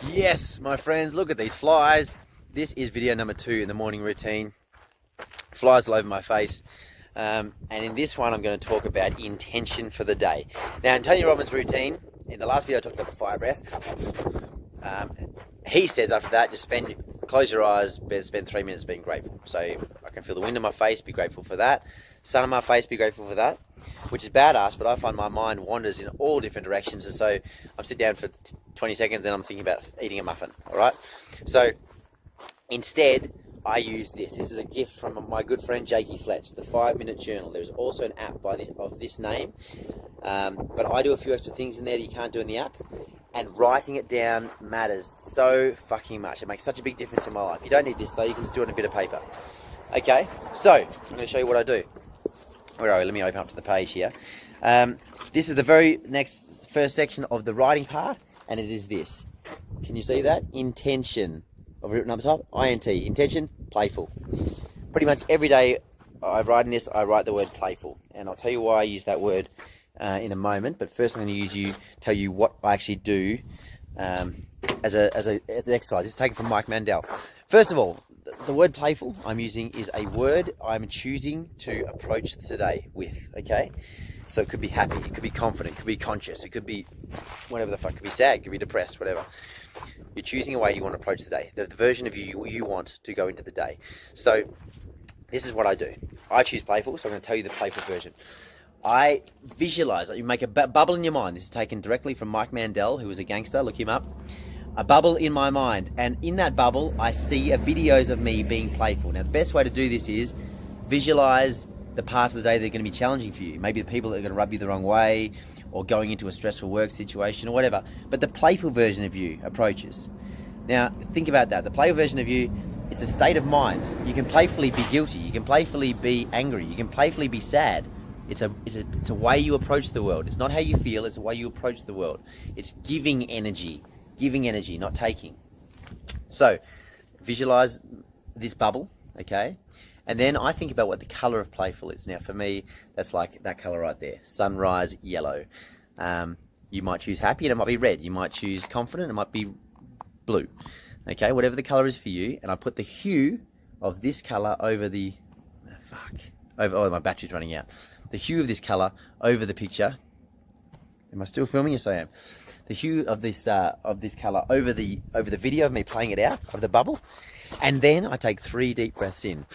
Yes, my friends, look at these flies. This is video number 2 in the morning routine. Flies all over my face. And in this one, I'm going to talk about intention for the day. Now, in Tony Robbins' routine, in the last video, I talked about the fire breath. He says after that, just close your eyes, spend 3 minutes being grateful. So I can feel the wind in my face, be grateful for that. Sun on my face, be grateful for that. Which is badass, but I find my mind wanders in all different directions. And so I'm sitting down for 20 seconds and I'm thinking about eating a muffin, all right? So instead, I use this. This is a gift from my good friend Jakey Fletch, the 5-minute journal. There's also an app of this name, but I do a few extra things in there that you can't do in the app. And writing it down matters so fucking much. It makes such a big difference in my life. You don't need this though, you can just do it on a bit of paper. Okay, so I'm going to show you what I do. Where are we? Let me open up to the page here. This is the very first section of the writing part, and it is this. Can you see that? Intention. I've written up the top, INT, intention, playful. Pretty much every day I write in this, I write the word playful. And I'll tell you why I use that word in a moment, but first I'm going to tell you what I actually do as an exercise. It's taken from Mike Mandel. First of all, the word playful I'm using is a word I'm choosing to approach today with, okay? So it could be happy, it could be confident, it could be conscious, it could be whatever the fuck, it could be sad, it could be depressed, whatever. You're choosing a way you want to approach the day, the version of you want to go into the day. So this is what I do. I choose playful, so I'm going to tell you the playful version. I visualize, you make a bubble in your mind. This is taken directly from Mike Mandel, who was a gangster, look him up. A bubble in my mind, and in that bubble I see videos of me being playful. Now the best way to do this is visualize the parts of the day that are going to be challenging for you. Maybe the people that are going to rub you the wrong way, or going into a stressful work situation or whatever. But the playful version of you approaches. Now think about that. The playful version of you, it's a state of mind. You can playfully be guilty, you can playfully be angry, you can playfully be sad. It's a way you approach the world. It's not how you feel, it's the way you approach the world. It's giving energy, not taking. So visualize this bubble, okay? And then I think about what the color of playful is. Now for me, that's like that color right there, sunrise yellow. You might choose happy and it might be red. You might choose confident, it might be blue. Okay, whatever the color is for you. And I put the hue of this color over the, oh, my battery's running out. The hue of this color over the picture. Am I still filming? Yes, I am. The hue of this color over the video of me playing it out of the bubble, and then I take 3 deep breaths in,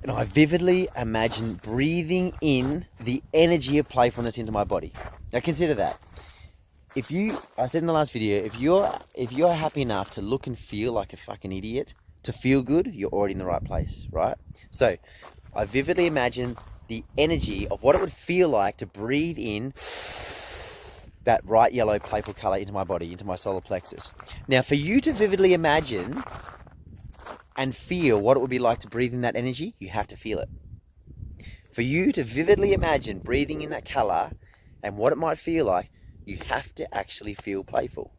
and I vividly imagine breathing in the energy of playfulness into my body. Now consider that. I said in the last video, if you're happy enough to look and feel like a fucking idiot, to feel good, you're already in the right place, right? So I vividly imagine the energy of what it would feel like to breathe in that bright yellow playful color into my body, into my solar plexus. Now for you to vividly imagine and feel what it would be like to breathe in that energy, you have to feel it. For you to vividly imagine breathing in that color and what it might feel like, you have to actually feel playful.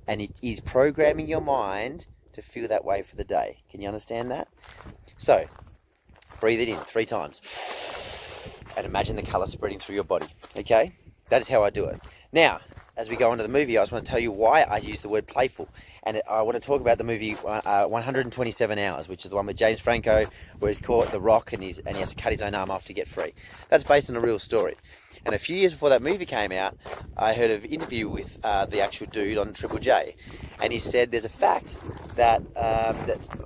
And it is programming your mind to feel that way for the day. Can you understand that? So breathe it in 3 times and imagine the color spreading through your body, okay? That is how I do it. Now, as we go on to the movie, I just want to tell you why I use the word playful. And I want to talk about the movie 127 Hours, which is the one with James Franco, where he's caught the rock and he has to cut his own arm off to get free. That's based on a real story. And a few years before that movie came out, I heard an interview with the actual dude on Triple J. And he said there's a fact that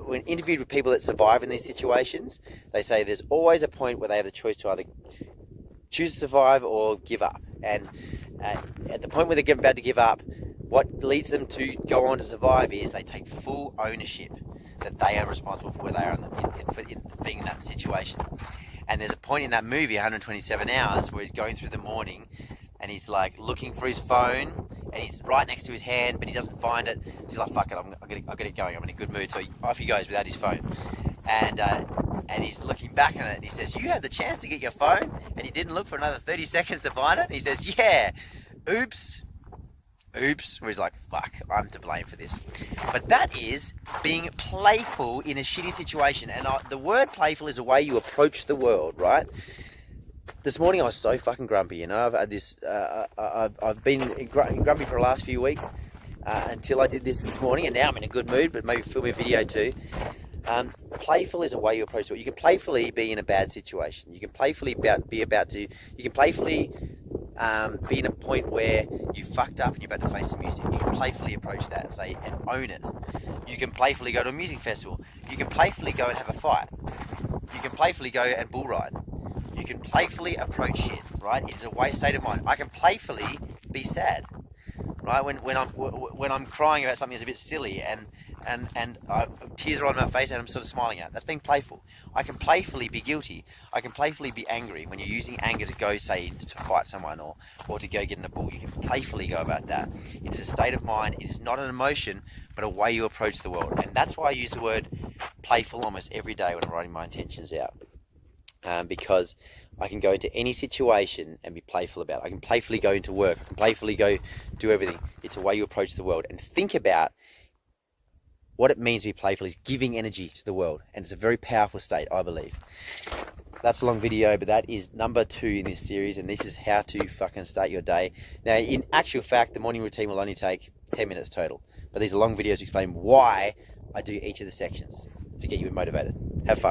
when interviewed with people that survive in these situations, they say there's always a point where they have the choice to either choose to survive or give up. And at the point where they're about to give up, what leads them to go on to survive is they take full ownership that they are responsible for where they are in being in that situation. And there's a point in that movie, 127 Hours, where he's going through the morning and he's like looking for his phone and he's right next to his hand, but he doesn't find it. He's like, fuck it, I'll get it going. I'm in a good mood. So off he goes without his phone. And he's looking back on it and he says, you had the chance to get your phone and you didn't look for another 30 seconds to find it? And he says, yeah, oops. Where he's like, fuck, I'm to blame for this. But that is being playful in a shitty situation. And the word playful is a way you approach the world, right? This morning I was so fucking grumpy, you know. I've had this, I've been grumpy for the last few weeks. until I did this morning, and now I'm in a good mood, but maybe film a video too. Playful is a way you approach it. You can playfully be in a bad situation. You can playfully be in a point where you fucked up and you're about to face some music. You can playfully approach that and say, and own it. You can playfully go to a music festival. You can playfully go and have a fight. You can playfully go and bull ride. You can playfully approach shit, right? It's a state of mind. I can playfully be sad, right? When I'm crying about something that's a bit silly and tears are on my face and I'm sort of smiling at it. That's being playful. I can playfully be guilty. I can playfully be angry. When you're using anger to go, say, to fight someone or to go get in a bull, you can playfully go about that. It's a state of mind. It is not an emotion, but a way you approach the world. And that's why I use the word playful almost every day when I'm writing my intentions out. Because I can go into any situation and be playful about it. I can playfully go into work. I can playfully go do everything. It's a way you approach the world. And think about what it means to be playful is giving energy to the world. And it's a very powerful state, I believe. That's a long video, but that is number 2 in this series. And this is how to fucking start your day. Now, in actual fact, the morning routine will only take 10 minutes total. But these are long videos to explain why I do each of the sections to get you motivated. Have fun.